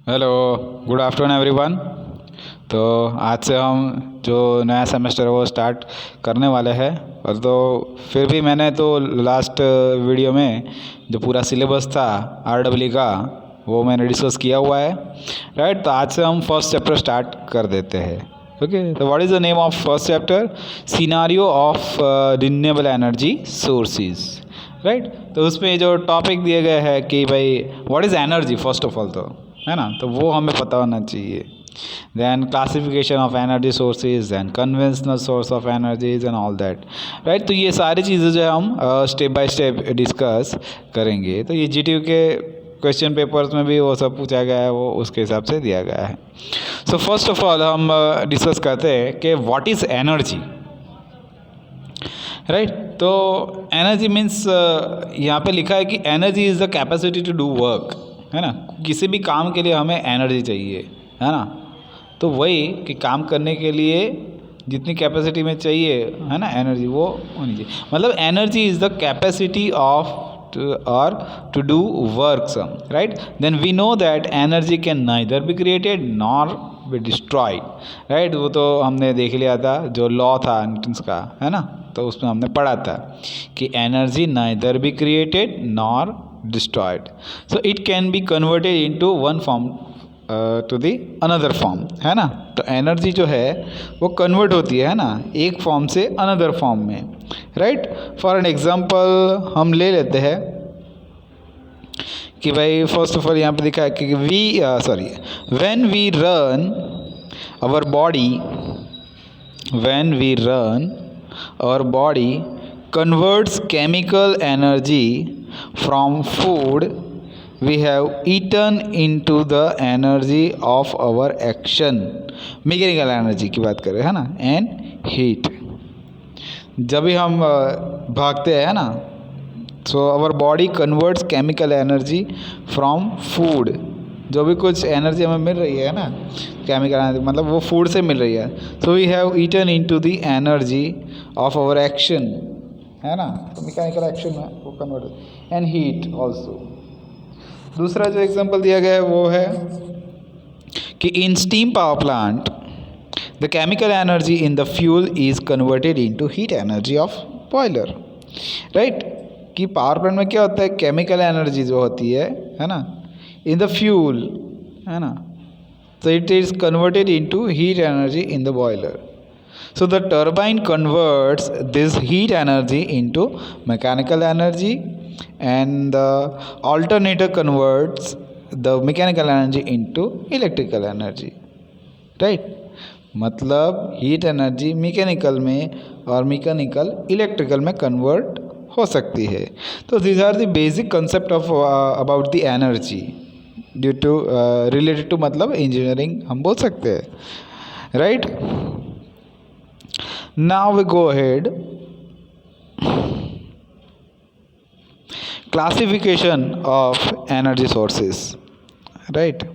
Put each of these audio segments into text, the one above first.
Hello, good afternoon everyone. तो आज से हम जो नया सेमेस्टर है वो स्टार्ट करने वाले हैं। और तो फिर भी मैंने तो लास्ट वीडियो में जो पूरा सिलेबस था REE का वो मैंने डिस्कस किया हुआ है, राइट। तो आज से हम फर्स्ट चैप्टर स्टार्ट कर देते हैं। ओके, तो what is the name of first chapter? Scenario of renewable energy sources, right. तो उसमें जो टॉपिक दिए गए हैं कि भाई what is energy, first of all तो है ना, तो वो हमें पता होना चाहिए। Then classification of energy sources, then conventional source of energies and all that, right. तो ये सारी चीज़ें जो है हम स्टेप बाय स्टेप डिस्कस करेंगे। तो ये GTU के क्वेश्चन पेपर्स में भी वो सब पूछा गया है, वो उसके हिसाब से दिया गया है। सो फर्स्ट ऑफ ऑल हम डिस्कस करते हैं कि व्हाट इज़ एनर्जी, राइट। तो एनर्जी मीन्स यहाँ पे लिखा है कि energy is the capacity to do work, है ना। किसी भी काम के लिए हमें एनर्जी चाहिए, है ना। तो वही कि काम करने के लिए जितनी कैपेसिटी में चाहिए, है ना, एनर्जी वो होनी चाहिए। मतलब energy is the capacity of और to do work some, right. Then we know that energy can neither be created nor be destroyed, right. वो तो हमने देख लिया था, जो लॉ था न्यूटन्स का, है ना। तो उसमें हमने पढ़ा था कि energy neither be created nor destroyed, so it can be converted into one form to the another form, है ना। तो एनर्जी जो है वो कन्वर्ट होती है ना, एक फॉर्म से अनदर फॉर्म में, राइट। फॉर एन एग्जांपल हम ले लेते हैं कि भाई फर्स्ट ऑफ ऑल यहाँ पे दिखा है कि when we run our body, when we run our body converts chemical energy from food we have eaten into the energy of our action, mechanical energy की बात कर रहे हैं ना, एंड हीट। जब भी हम भागते हैं ना, so our body converts chemical energy from food, जो भी कुछ एनर्जी हमें मिल रही है ना, केमिकल एनर्जी मतलब वो फूड से मिल रही है। So we have eaten into the energy of our action, है ना। तो मैकेनिकल एक्शन में वो कन्वर्ट, एंड हीट ऑल्सो। दूसरा जो एग्जांपल दिया गया है वो है कि in steam power plant the chemical energy in the fuel is converted into heat energy of boiler, right. कि पावर प्लांट में क्या होता है, केमिकल एनर्जी जो होती है ना, इन द फ्यूल, है ना, तो it is converted into heat energy in the boiler. So the turbine converts this heat energy into mechanical energy, and the alternator converts the mechanical energy into electrical energy, right. मतलब heat energy mechanical में और mechanical electrical में convert हो सकती है. तो these are the basic concept of about the energy due to related to मतलब engineering हम बोल सकते हैं, right. Now we go ahead. Classification of energy sources, right.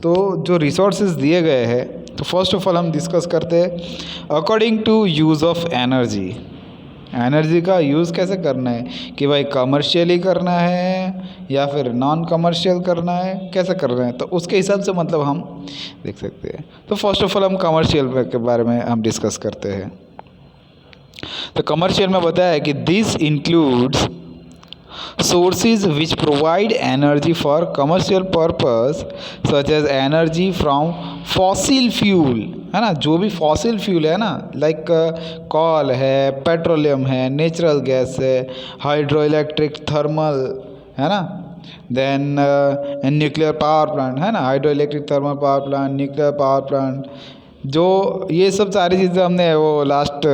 तो जो रिसोर्सेज दिए गए हैं, तो फर्स्ट ऑफ ऑल हम डिस्कस करते हैं according to use of energy. Energy का यूज़ कैसे करना है, कि भाई कमर्शियली करना है या फिर नॉन कमर्शियल करना है, कैसे करना है, तो उसके हिसाब से मतलब हम देख सकते हैं. तो फर्स्ट ऑफ ऑल हम कमर्शियल के बारे में हम डिस्कस करते हैं. तो कमर्शियल में बताया है कि this includes sources which provide energy for commercial purpose such as energy from fossil fuel, है ना. जो भी फॉसिल फ्यूल है ना, लाइक कॉल है, पेट्रोलियम है, नेचुरल गैस है, हाइड्रो इलेक्ट्रिक थर्मल, है ना. देन न्यूक्लियर पावर प्लांट, है ना, hydro electric thermal power plant, nuclear power plant, जो ये सब सारी चीज़ें हमने वो लास्ट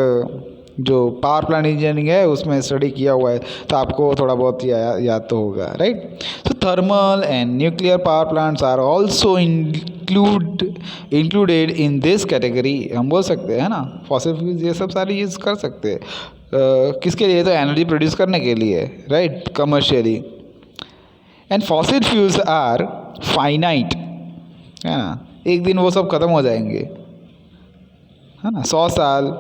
जो पावर प्लांट इंजीनियरिंग है उसमें स्टडी किया हुआ है, तो आपको थोड़ा बहुत याद तो होगा, राइट. तो thermal and nuclear power plants are also included in this category, हम बोल सकते हैं, है ना. फॉसिल फ्यूल्स ये सब सारी यूज़ कर सकते हैं किसके लिए, तो एनर्जी प्रोड्यूस करने के लिए, right, commercially. And fossil fuels are finite, है ना. एक दिन वो सब ख़त्म हो जाएंगे, है ना. 100 साल,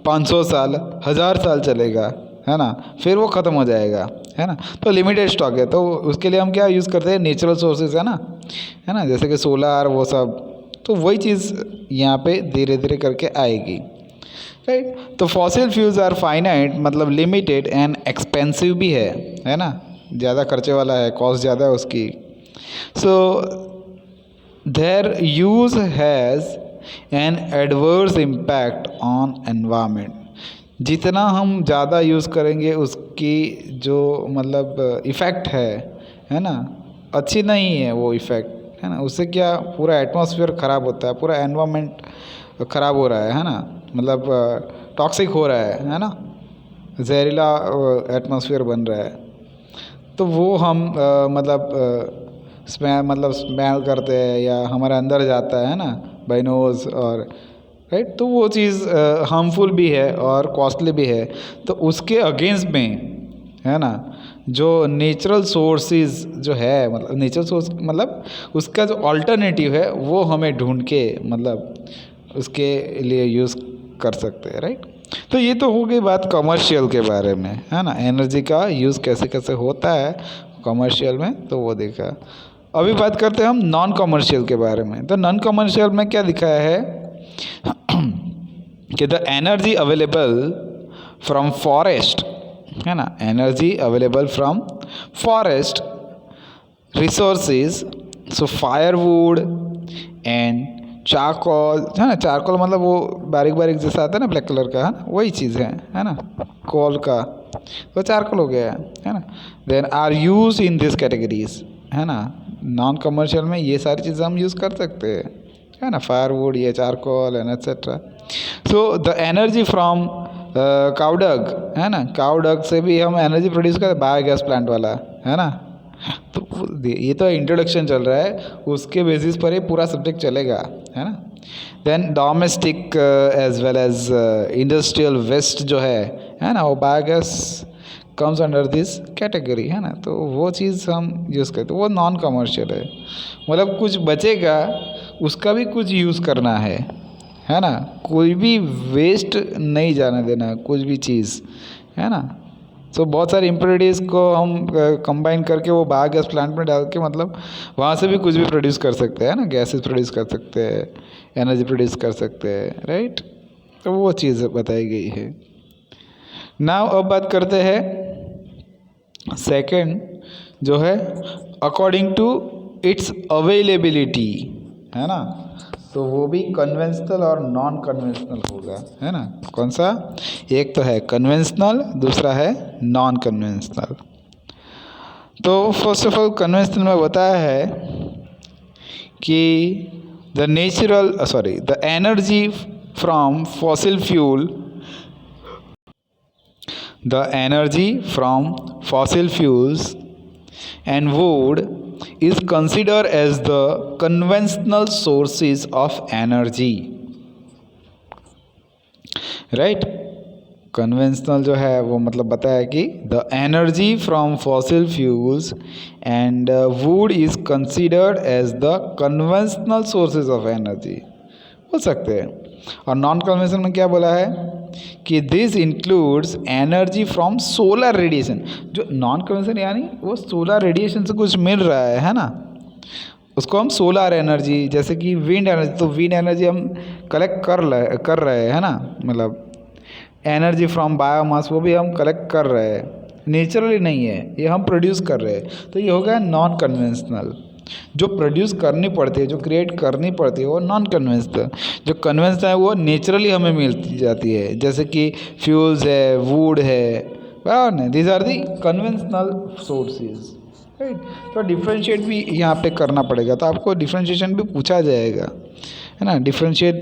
500 साल, 1000 साल चलेगा, है ना, फिर वो ख़त्म हो जाएगा, है ना, तो लिमिटेड स्टॉक है, तो उसके लिए हम क्या यूज़ करते हैं, नेचुरल सोर्सेज है ना, जैसे कि सोलार वो सब, तो वही चीज़ यहाँ पे धीरे धीरे करके आएगी, राइट। तो फॉसिल फ्यूल्स आर फाइनाइट, मतलब लिमिटेड एंड एक्सपेंसिव भी है ना, ज़्यादा खर्चे वाला है, कॉस्ट ज़्यादा है उसकी। So there use has an adverse impact on environment, जितना हम ज़्यादा यूज़ करेंगे उसकी जो मतलब इफ़ेक्ट है ना, अच्छी नहीं है वो इफ़ेक्ट, है ना, उससे क्या पूरा एटमॉस्फेयर ख़राब होता है, पूरा एनवायरनमेंट ख़राब हो रहा है ना, मतलब टॉक्सिक हो रहा है ना, जहरीला एटमॉस्फेयर बन रहा है। तो वो हम स्मेल करते हैं या हमारे अंदर जाता है ना बाय नोज़, और राइट, तो वो चीज़ हार्मफुल भी है और कॉस्टली भी है। तो उसके अगेंस्ट में है ना, जो नेचुरल सोर्सेज जो है, मतलब नेचुरल सोर्स मतलब उसका जो अल्टरनेटिव है वो हमें ढूंढ के मतलब उसके लिए यूज़ कर सकते हैं, राइट। तो ये तो हो गई बात कमर्शियल के बारे में, है ना, एनर्जी का यूज़ कैसे कैसे होता है कमर्शियल में, तो वो देखा। अभी बात करते हैं हम नॉन कमर्शियल के बारे में। तो नॉन कमर्शियल में क्या दिखाया है कि the energy available from forest, है ना, energy available from forest resources, so firewood and charcoal, है ना, चारकोल मतलब वो बारीक बारीक जैसा आता है ना ब्लैक कलर का, है ना, वही चीज़ है ना, कोल का, तो चारकोल हो गया है ना। Then are use in this categories, है ना, नॉन कमर्शियल में ये सारी चीज़ें हम यूज़ कर सकते हैं, है ना, फायरवुड, ये charcoal and etcetera. So the energy from cow dung, है ना, काउडग से भी हम एनर्जी प्रोड्यूस करते हैं, बायोगैस प्लांट वाला, है ना। तो ये तो इंट्रोडक्शन चल रहा है, उसके बेसिस पर ही पूरा सब्जेक्ट चलेगा, है ना। Then domestic as well as industrial waste जो है ना, वो biogas comes under this category, है ना। तो वो चीज़ हम यूज़ करते, वो नॉन कमर्शियल है, मतलब कुछ बचेगा उसका भी कुछ यूज़ करना है ना, कोई भी वेस्ट नहीं जाने देना, कुछ भी चीज़, है ना। तो बहुत सारी इम्प्योरिटीज़ को हम कंबाइन करके वो बायोगैस प्लांट में डाल के मतलब वहाँ से भी कुछ भी प्रोड्यूस कर सकते हैं ना, गैसेस प्रोड्यूस कर सकते हैं, एनर्जी प्रोड्यूस कर सकते हैं, राइट। तो वो चीज़ बताई गई है। नाउ अब बात करते हैं सेकंड जो है अकॉर्डिंग टू इट्स अवेलेबिलिटी, है ना। तो वो भी कन्वेंशनल और नॉन कन्वेंशनल होगा, है ना। कौन सा, एक तो है कन्वेंशनल, दूसरा है नॉन कन्वेंशनल। तो फर्स्ट ऑफ ऑल कन्वेंशनल में बताया है कि the energy from fossil fuel, the energy from fossil fuels and wood is considered as the conventional sources of energy, right। Conventional जो है वो मतलब बताया कि the energy from fossil fuels and wood is considered as the conventional sources of energy बोल सकते हैं। और नॉन कन्वेंशनल में क्या बोला है कि this includes energy from solar radiation, जो नॉन कन्वेंशनल यानी वो सोलर रेडिएशन से कुछ मिल रहा है ना, उसको हम सोलर एनर्जी, जैसे कि विंड एनर्जी, तो विंड एनर्जी हम कलेक्ट कर रहे हैं ना, मतलब एनर्जी फ्रॉम बायोमास वो भी हम कलेक्ट कर रहे हैं, नेचुरली नहीं है, ये हम प्रोड्यूस कर रहे हैं। तो ये हो गया नॉन कन्वेंशनल। जो प्रोड्यूस करनी पड़ती है, जो क्रिएट करनी पड़ती है वो नॉन कन्वेंशनल। जो कन्वेंशनल है वो नेचुरली हमें मिलती जाती है, जैसे कि फ्यूल्स है, वुड है, बराबर, these are the conventional sources, right. तो डिफ्रेंशिएट भी यहाँ पे करना पड़ेगा, तो आपको डिफ्रेंशिएशन भी पूछा जाएगा, है ना, differentiate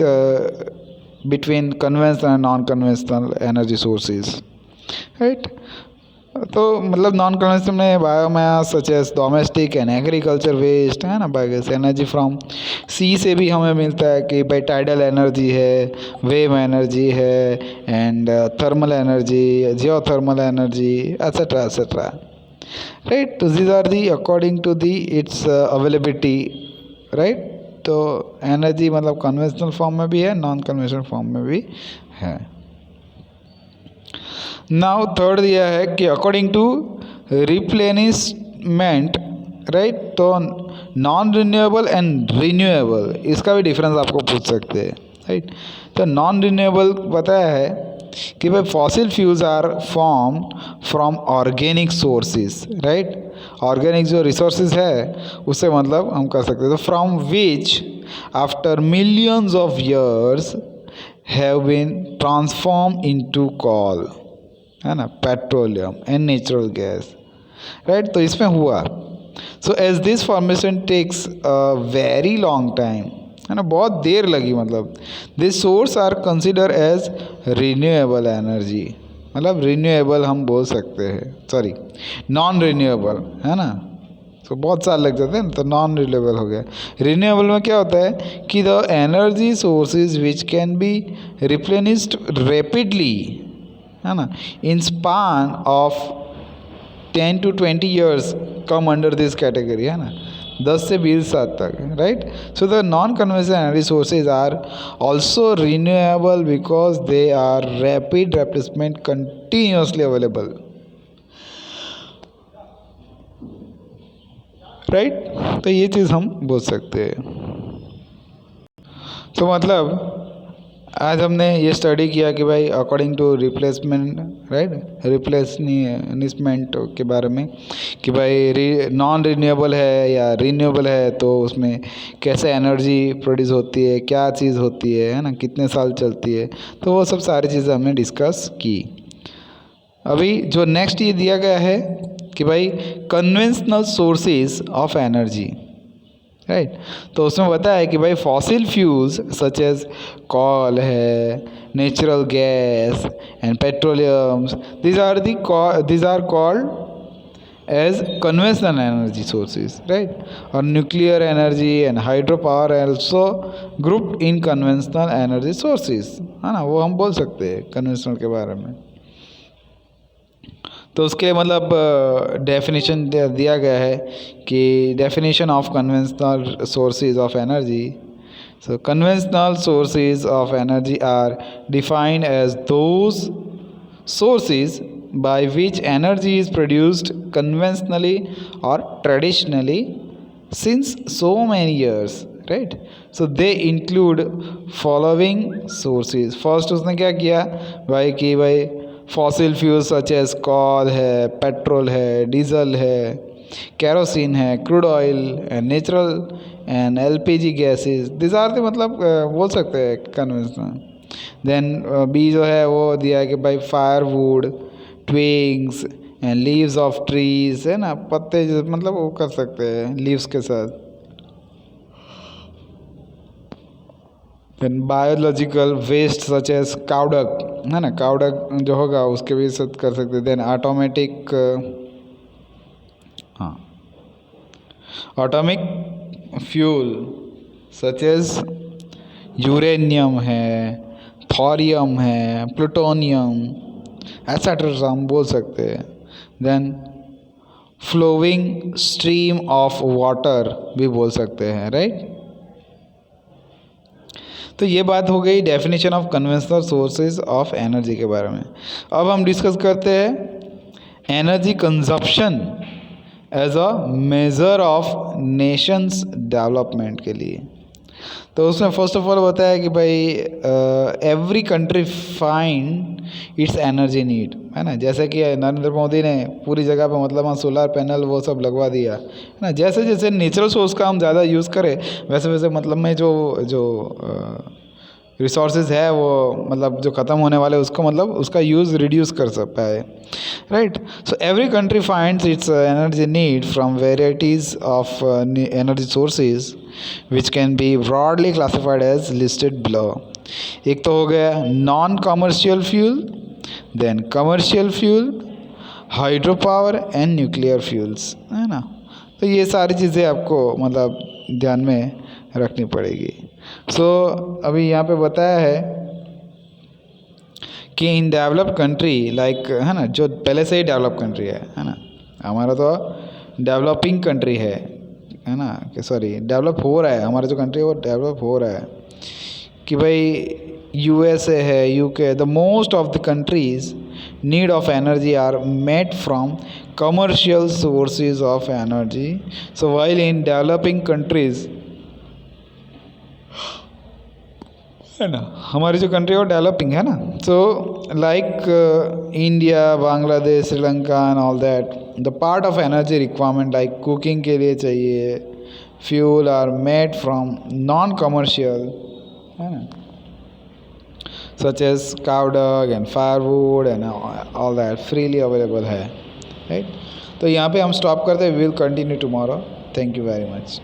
between conventional and non conventional energy sources, right. तो मतलब नॉन कन्वेंशनल में biomass such as domestic and agriculture waste, है ना, बायोगैस एनर्जी फ्रॉम सी से भी हमें मिलता है कि भाई टाइडल एनर्जी है, वेव एनर्जी है, and thermal energy, geothermal energy, etcetera etcetera, right. तो these are the according to the its availability, right. तो एनर्जी मतलब कन्वेंशनल फॉर्म में भी है, नॉन कन्वेंशनल फॉर्म में भी है। नाउ थर्ड दिया है कि अकॉर्डिंग टू रिप्लेनिशमेंट, राइट। तो नॉन रिन्यूएबल एंड रिन्यूएबल, इसका भी डिफरेंस आपको पूछ सकते हैं, राइट। तो नॉन रिन्यूएबल बताया है कि भाई fossil fuels are form from organic sources, right. Organic जो रिसोर्सेज है उससे मतलब हम कर सकते हैं, तो from which after millions of years have been transform into coal, है ना, petroleum and natural gas, right. तो इसमें हुआ, so as this formation takes a very long time, है ना, बहुत देर लगी, मतलब this source are consider as renewable energy, मतलब रिन्यूएबल हम बोल सकते हैं, सॉरी नॉन रिन्यूएबल, है ना। तो बहुत साल लग जाते हैं ना, तो नॉन रिन्यूएबल हो गया। रिन्यूएबल में क्या होता है कि the energy sources which can be replenished rapidly, है ना, in span of 10 to 20 years come under this category, है ना, 10 से 20 साल तक, right. So the non conventional energy sources are also renewable because they are rapid replacement continuously available, right. तो ये चीज़ हम बोल सकते हैं। तो मतलब आज हमने ये स्टडी किया कि भाई according to replacement, right, replacement के बारे में कि भाई नॉन रिन्यूएबल है या रिन्यूएबल है, तो उसमें कैसे एनर्जी प्रोड्यूस होती है, क्या चीज़ होती है ना, कितने साल चलती है, तो वो सब सारी चीज़ें हमने डिस्कस की। अभी जो नेक्स्ट ये दिया गया है कि भाई conventional sources of energy, right. तो उसमें बताया है कि भाई fossil fuels such as coal है, natural gas and petroleums, these are called as conventional energy sources, right। और nuclear energy and hydro power also grouped in conventional energy sources, है ना, वो हम बोल सकते हैं कन्वेंशनल के बारे में। तो उसके मतलब डेफिनेशन दिया गया है कि definition of conventional sources of energy, so conventional sources of energy are defined as those sources by which energy is produced conventionally और traditionally since so many years, right. So they include following sources. First उसने क्या किया भाई कि भाई fossil fuels such as coal है, petrol है, diesel है, केरोसिन है, crude oil and natural and LPG gases, this are the मतलब बोल सकते हैं कन्वेंशनल। देन बी जो है वो दिया है कि भाई firewood, twigs and leaves of trees, है ना, पत्ते मतलब वो कर सकते हैं लीव्स के साथ। Then biological waste such as cow dung, है ना, काउडक जो होगा उसके भी साथ कर सकते हैं। देन ऑटोमेटिक, हाँ, atomic fuel such as uranium है, थोरियम है, प्लूटोनियम, एटसेट्रा हम बोल सकते हैं। Then flowing stream of water भी बोल सकते हैं, राइट। तो ये बात हो गई definition of conventional sources of energy के बारे में। अब हम डिस्कस करते हैं energy consumption as a measure of nations development के लिए। तो उसमें फर्स्ट ऑफ ऑल बताया है कि भाई every country find its energy need, है ना, जैसे कि नरेंद्र मोदी ने पूरी जगह पे मतलब वहाँ सोलर पैनल वो सब लगवा दिया, है ना। जैसे जैसे नेचुरल सोर्स का हम ज़्यादा यूज़ करें वैसे वैसे मतलब में जो रिसोर्सेज है वो मतलब जो ख़त्म होने वाले उसको मतलब उसका यूज़ रिड्यूस कर सकता है, right. So every country finds it's energy need from varieties of energy sources which can be broadly classified as listed below। एक तो हो गया non commercial fuel, then commercial fuel, hydro power and nuclear fuels, है ना। तो ये सारी चीज़ें आपको मतलब ध्यान में रखनी पड़ेगी। सो अभी यहाँ पे बताया है कि इन डेवलप कंट्री लाइक, है ना, जो पहले से ही डेवलप कंट्री है ना, हमारा तो डेवलपिंग कंट्री है ना, कि सॉरी डेवलप हो रहा है, हमारा जो कंट्री है वो डेवलप हो रहा है कि भाई यूएसए है, UK, the most of the countries need of energy are met from commercial sources of energy. So while in developing countries, है ना, हमारी जो कंट्री है वो डेवलपिंग है ना, so like India, Bangladesh, Sri Lanka and all that, the part of energy requirement like cooking के लिए चाहिए fuel are made from non commercial, है ना, such as cow dung and firewood and all that freely available है, right. तो यहाँ पे हम स्टॉप करते हैं, we will continue tomorrow. Thank you very much.